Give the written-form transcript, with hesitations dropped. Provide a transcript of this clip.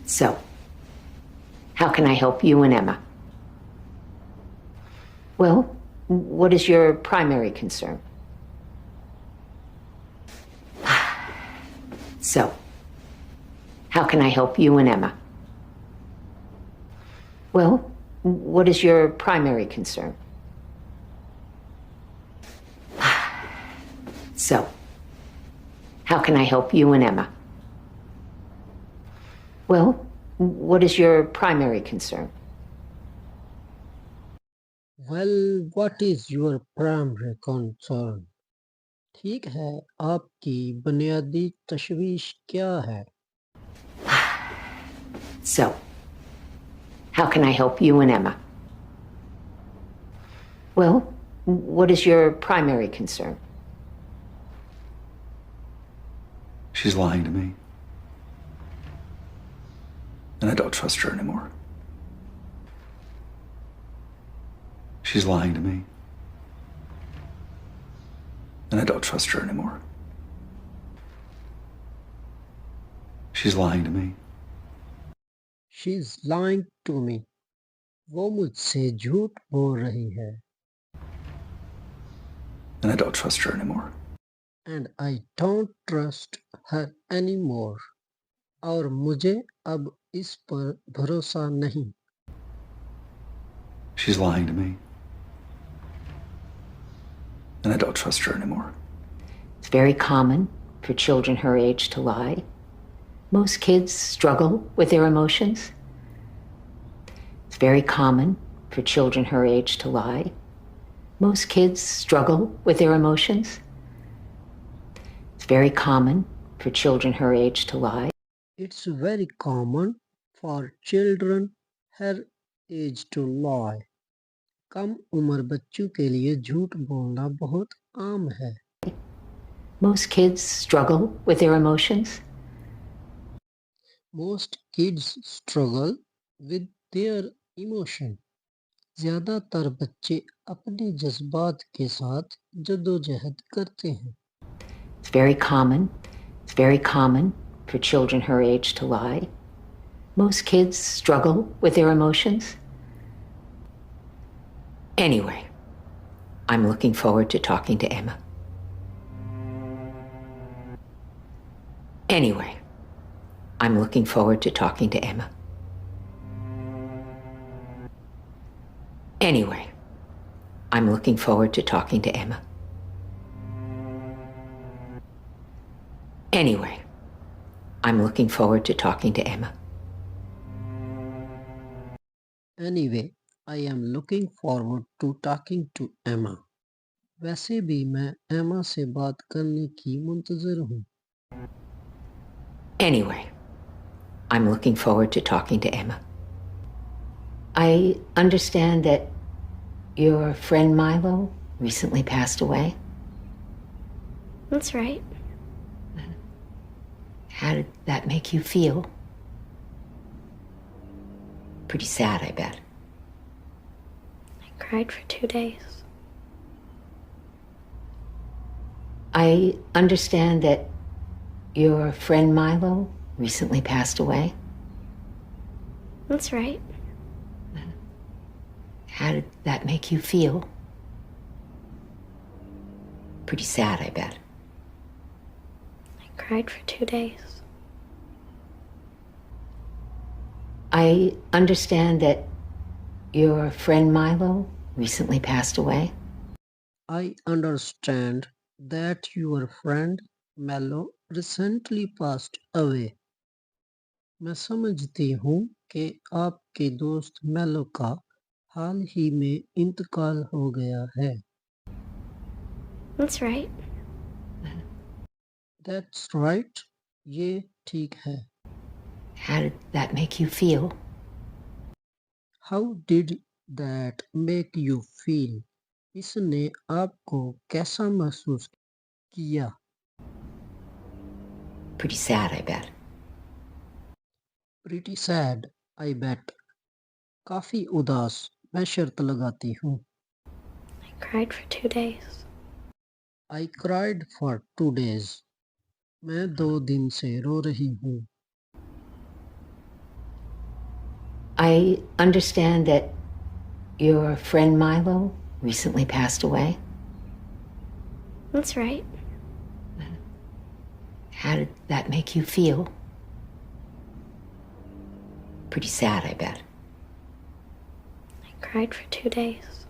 So, how can I help you and Emma? Well, what is your primary concern? So, how can I help you and Emma? Well, what is your primary concern? So, how can I help you and Emma? Well, what is your primary concern? Well, what is your primary concern? ठीक है, आपकी बुनियादी तशवीश क्या है? So, how can I help you and Emma? Well, what is your primary concern? She's lying to me. And I don't trust her anymore. She's lying to me. And I don't trust her anymore. She's lying to me. She's lying to me. वो मुझसे झूठ बोल रही है. And I don't trust her anymore. And I don't trust her anymore. और मुझे अब इस पर भरोसा नहीं. She's lying to me. And I don't trust her anymore. It's very common for children her age to lie. Most kids struggle with their emotions. It's very common for children her age to lie. Most kids struggle with their emotions. It's very common for children her age to lie. It's very common for children her age to lie. कम उम्र बच्चों के लिए झूठ बोलना बहुत आम है. Most kids struggle with their emotions. Most kids struggle with their emotion. ज़्यादातर बच्चे अपने जज्बात के साथ जद्दोजहद करते हैं. It's very common for children her age to lie. Most kids struggle with their emotions. Anyway, I'm looking forward to talking to Emma. Anyway, I'm looking forward to talking to Emma. Anyway, I'm looking forward to talking to Emma. Anyway, I'm looking forward to talking to Emma. Anyway, I am looking forward to talking to Emma. वैसे भी मैं एमा से बात करने की मुंतज़िर हूँ. Anyway, I'm looking forward to talking to Emma. I understand that your friend Milo recently passed away. That's right. How did that make you feel? Pretty sad, I bet. I cried for 2 days. I understand that your friend Milo recently passed away. That's right. How did that make you feel? Pretty sad, I bet. I cried for 2 days. I understand that your friend Milo recently passed away. I understand that your friend Mello recently passed away. मैं समझती हूँ कि आपके दोस्त मेलो का हाल ही में इंतकाल हो गया है. That's right. That's right. ये ठीक है. How did that make you feel? How did that make you feel? इसने आपको कैसा महसूस किया? Pretty sad, I bet. Pretty sad, I bet. काफी उदास, मैं शर्त लगाती हूँ. I cried for 2 days. I cried for 2 days. मैं 2 दिन से रो रही हूँ. I understand that your friend Milo recently passed away. That's right. How did that make you feel? Pretty sad, I bet. I cried for 2 days.